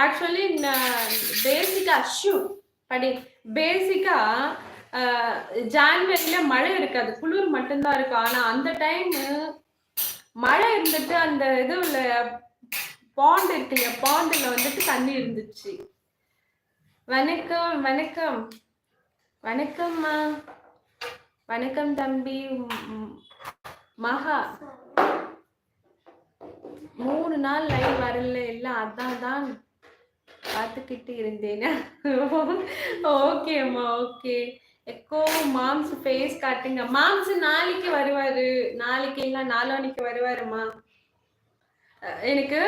Actually பேசிக்கா படி பேசிக்கா ஜான்வரியில மழை இருக்காது, குளிர் மட்டும்தான் இருக்கும். ஆனா அந்த டைம் மழை இருந்துட்டு அந்த இதுல பாண்ட் இருக்கு இல்லையா, பாண்டுல வந்துட்டு தண்ணி இருந்துச்சு. வணக்கம் வணக்கம் வணக்கம்மா, வணக்கம் தம்பி மகா. 3 நாள் லைவ் வரல, எல்லாம் அதான் பார்த்துக்கிட்டு இருந்தேனா. ஓகேம்மா ஓகே. எக்கோ மாம்ஸ் ஃபேஸ் காட்டுங்க. மாம்ஸ் நாளைக்கு வருவாரு, நாளைக்கு இல்லை நாளான்னைக்கு வருவாருமா. எனக்கு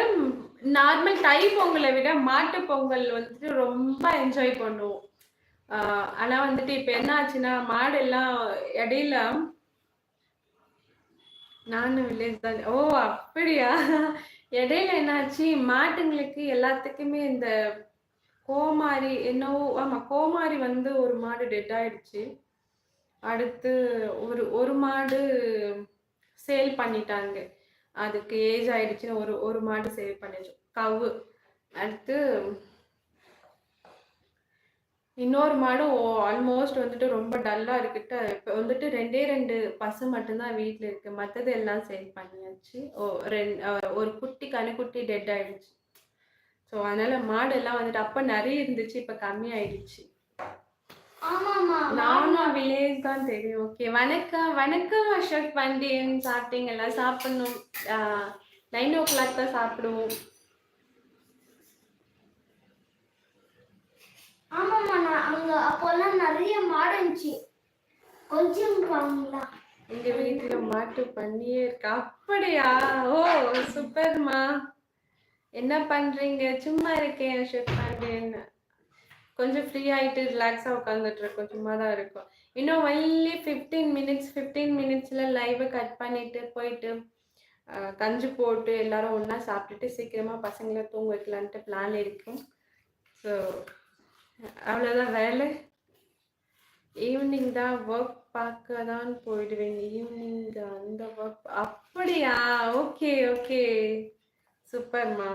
நார்மல் தை பொங்கலை விட மாட்டு பொங்கல் வந்துட்டு ரொம்ப என்ஜாய் பண்ணுவோம். ஆனா வந்துட்டு இப்ப என்ன ஆச்சுன்னா, மாடு எல்லாம் இடையில நானும் வில்லேஜ் தான். ஓ அப்படியா? இடையில என்னாச்சு, மாட்டுங்களுக்கு எல்லாத்துக்குமே இந்த கோமாரி என்னவோ, ஆமா கோமாரி வந்து ஒரு மாடு டெட் ஆயிடுச்சு. அடுத்து ஒரு மாடு சேல் பண்ணிட்டாங்க, அதுக்கு ஏஜ் ஆயிடுச்சுன்னு ஒரு மாடு சேல் பண்ணிச்சு கவு. அடுத்து இன்னொரு மாடும் ஆல்மோஸ்ட் வந்துட்டு ரொம்ப டல்லா இருக்குட்டு. இப்போ வந்துட்டு 2 பசு மட்டும்தான் வீட்டில் இருக்கு, மற்றது எல்லாம் சேல் பண்ணியாச்சு. ஒரு குட்டி கணுக்குட்டி டெட் ஆயிடுச்சு. ஸோ அதனால மாடு எல்லாம் வந்துட்டு அப்ப நிறைய இருந்துச்சு, இப்ப கம்மி ஆயிடுச்சு. நானும் வில்லேஜ் தான் தெரியும். ஓகே வணக்கம் வணக்கம் அசோக் பாண்டியன். சாப்பிட்டீங்களா? சாப்பிடணும், 9 o'clock தான் சாப்பிடுவோம். ஆமாம்மா, அங்க அப்போல்லாம் நிறைய மாடு இருந்துச்சு, கொஞ்சம் வாங்களா? எங்க வீட்டுல மாட்டு பண்ணியே இருக்கு. அப்படியா? ஓ சூப்பர்மா. என்ன பண்றீங்க? சும்மா இருக்கேன் அசோக் பாண்டியன். கொஞ்சம் ஃப்ரீ ஆயிட்டு ரிலாக்ஸா உட்காந்துட்டு இருக்கோம், சும்மா தான் இருக்கும். இன்னும் ஒன்லி 15 மினிட்ஸ்ல லைவை கட் பண்ணிட்டு போயிட்டு கஞ்சி போட்டு எல்லாரும் ஒன்றா சாப்பிட்டுட்டு சீக்கிரமா பசங்களை தூங்க வைக்கலான்ட்டு பிளான் இருக்கும். ஸோ அவ்வளோதான் வேலை. ஈவினிங் தான் ஒர்க் பார்க்க தான் போயிடுவேன். ஈவினிங் அந்த ஒர்க். அப்படியா? ஓகே ஓகே சூப்பர்மா.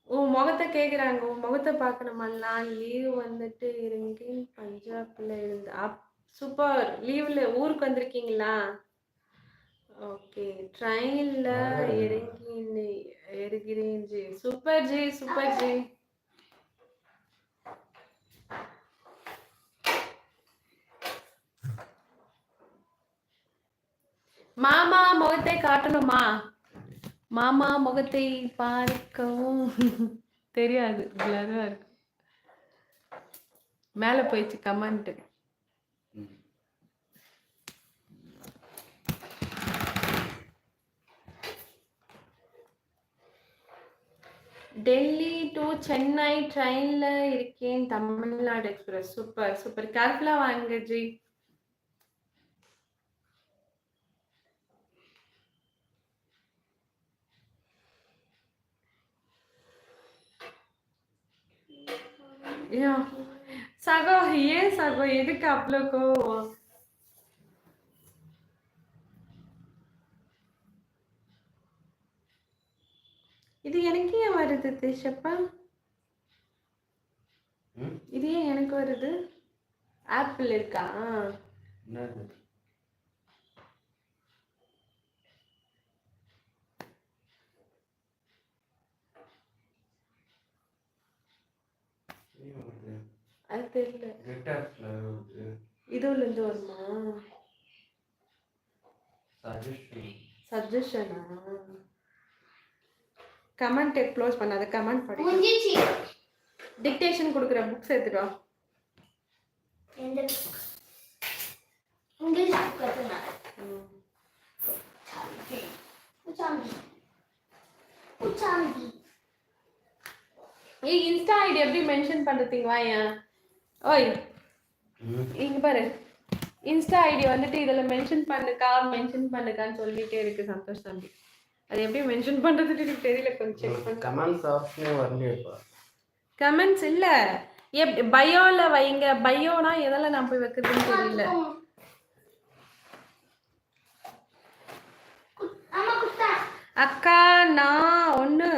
உன் முகத்தை கேட்குறாங்க, உன் முகத்தை பார்க்கணுமா? நான் லீவ் வந்துட்டு இருங்கேன், பஞ்சாப்ல இருந்து. சூப்பர். லீவ்ல ஊருக்கு வந்திருக்கீங்களா? ஓகே. ட்ரெயின்ல இருக்கிறேன் G. Super G super G. மாமா முகத்தை காட்டணுமா? மாமா முகத்தை பார்க்கவும் தெரியாது, பிளரா இருக்கு. மேல போயிடுச்சு கமெண்ட். டெல்லி டு சென்னை ட்ரெயின்ல இருக்கேன், தமிழ்நாடு எக்ஸ்பிரஸ். Super super. கேர்ஃபுல்லா வாங்க ஜி. சகோ ஏன் சகோ, எதுக்கு அவ்வளோ கோவம்? இது எனக்கு ஏன் வருது தேஷப்பா? இது ஏன் எனக்கு வருது? ஆப்பிள் இருக்கா? அது தெரியல. இதுல இருந்து வருமா சஜஷனா? கமெண்ட் க்ளோஸ் பண்ணாத, கமெண்ட் படி. டிக்டேஷன் கொடுக்குற புக்ஸ் எடுத்துட்டு வா. இங்கிலீஷ் புக் எடுத்துனா. ஏய் இன்ஸ்டா ஐடி எப்படி மென்ஷன் பண்றீங்க? வாயா ஓய், இங்க பாரு. இன்ஸ்டா ஐடி வந்துட்டு இதில் மென்ஷன் பண்ணுக்கான்னு சொல்லிட்டே இருக்கு சந்தோஷ் தம்பி. அது எப்படி மென்ஷன் பண்றதுன்னு எனக்கு தெரியல, கொஞ்சம் செக் பண்ணு. கமெண்ட்ஸ் ஆப்ஷனே வரலையேப்பா. கமெண்ட்ஸ் இல்ல, பயோல வைங்க. பயோனா எதெல்லாம் நான் போய் வைக்கிறதுன்னு தெரியல. அக்கா நான் ஒன்று